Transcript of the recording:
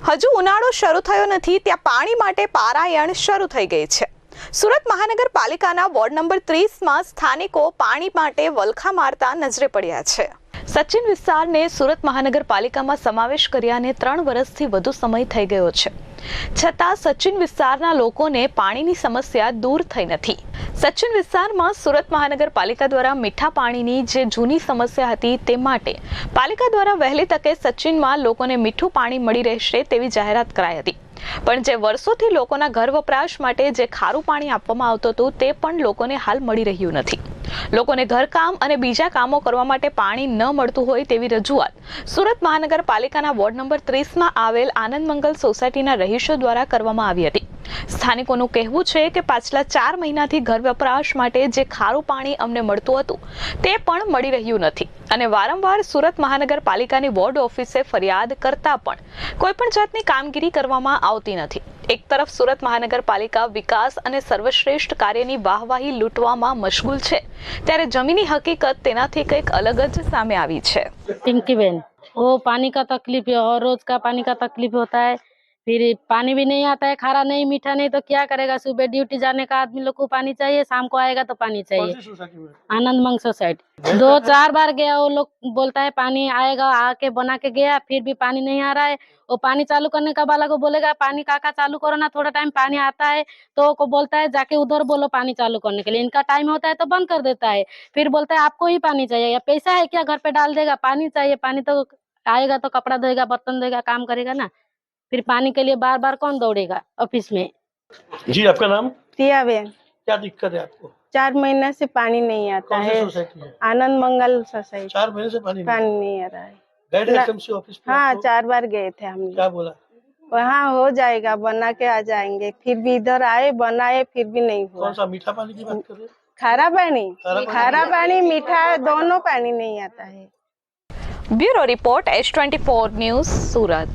હજુ ઉનાળો શરૂ થયો નથી ત્યાં પાણી માટે પારાયણ શરૂ થઈ ગઈ છે। સુરત મહાનગરપાલિકાના વોર્ડ નંબર 30માં સ્થાનિકો પાણી માટે વલખા મારતા નજરે પડ્યા છે। સચિન વિસ્તારને સુરત મહાનગરપાલિકામાં સમાવેશ કર્યાને 3 વર્ષથી વધુ સમય થઈ ગયો છે, છતાં સચિન વિસ્તારના લોકોને પાણીની સમસ્યા દૂર થઈ નથી। સચિન વિસ્તારમાં સુરત મહાનગરપાલિકા દ્વારા મીઠા પાણીની જે જૂની સમસ્યા હતી તે માટે પાલિકા દ્વારા વહેલી તકે સચિનમાં લોકોને મીઠું પાણી મળી રહેશે તેવી જાહેરાત કરાઈ હતી, પણ જે વર્ષોથી લોકોના ઘર વપરાશ માટે જે ખારું પાણી આપવામાં આવતું હતું તે પણ લોકોને હાલ મળી રહ્યું નથી। લોકોને ઘરકામ અને બીજા કામો કરવા માટે પાણી ન મળતું હોય તેવી રજૂઆત સુરત મહાનગરપાલિકાના વોર્ડ નંબર 30માં આવેલ આનંદ મંગલ સોસાયટીના રહીશો દ્વારા કરવામાં આવી હતી। સ્થાનિકોનું કહેવું છે કે પાછલા 4 મહિનાથી ઘર વપરાશ માટે જે ખારું પાણી અમને મળતું હતું તે પણ મળી રહ્યું નથી અને વારંવાર સુરત મહાનગરપાલિકાની વોર્ડ ઓફિસે ફરિયાદ કરતા પણ કોઈ પણ જાતની કામગીરી કરવામાં આવતી નથી। એક તરફ સુરત મહાનગરપાલિકા વિકાસ અને સર્વશ્રેષ્ઠ કાર્યની વાહવાહી લૂંટવામાં મશગુલ છે, ત્યારે જમીની હકીકત તેનાથી કંઈક અલગ જ સામે આવી છે। पिंकी बहन, वो पानी का तकलीफ है और रोज का पानी का तकलीफ होता है। फिर पानी भी नहीं आता है, खारा नहीं मीठा नहीं, तो क्या करेगा। सुबह ड्यूटी जाने का आदमी लोग को पानी चाहिए, शाम को आएगा तो पानी चाहिए। आनंद मंग सोसाइटी 2-4 बार गया, वो लोग बोलता है पानी आएगा, आके बना के गया, फिर भी पानी नहीं आ रहा है। वो पानी चालू करने का वाला को बोलेगा पानी काका चालू करो ना, थोड़ा टाइम पानी आता है तो को बोलता है जाके उधर बोलो पानी चालू करने के लिए। इनका टाइम होता है तो बंद कर देता है, फिर बोलता है आपको ही पानी चाहिए, या पैसा है क्या घर पे डाल देगा। पानी चाहिए, पानी तो आएगा तो कपड़ा धोएगा, बर्तन धोएगा, काम करेगा ना। फिर पानी के लिए बार बार कौन दौड़ेगा ऑफिस में। जी, आपका नाम? प्रिया बहन। क्या दिक्कत है आपको? 4 महीने से पानी नहीं आता कौन सी है। सोसाइटी है? आनंद मंगल सोसाइटी। 4 महीने से पानी नहीं आ रहा है। गए थे एसएमसी ऑफिस पे? हाँ, आपको? 4 बार गए थे हम। क्या बोला? वहाँ हो जाएगा, बना के आ जाएंगे। फिर भी इधर आए बनाए, फिर भी नहीं हुआ। कौन सा मीठा पानी की बात कर रहे हैं? खारा पानी, खारा पानी मीठा दोनों पानी नहीं आता है। ब्यूरो रिपोर्ट H24 न्यूज़, सूरत।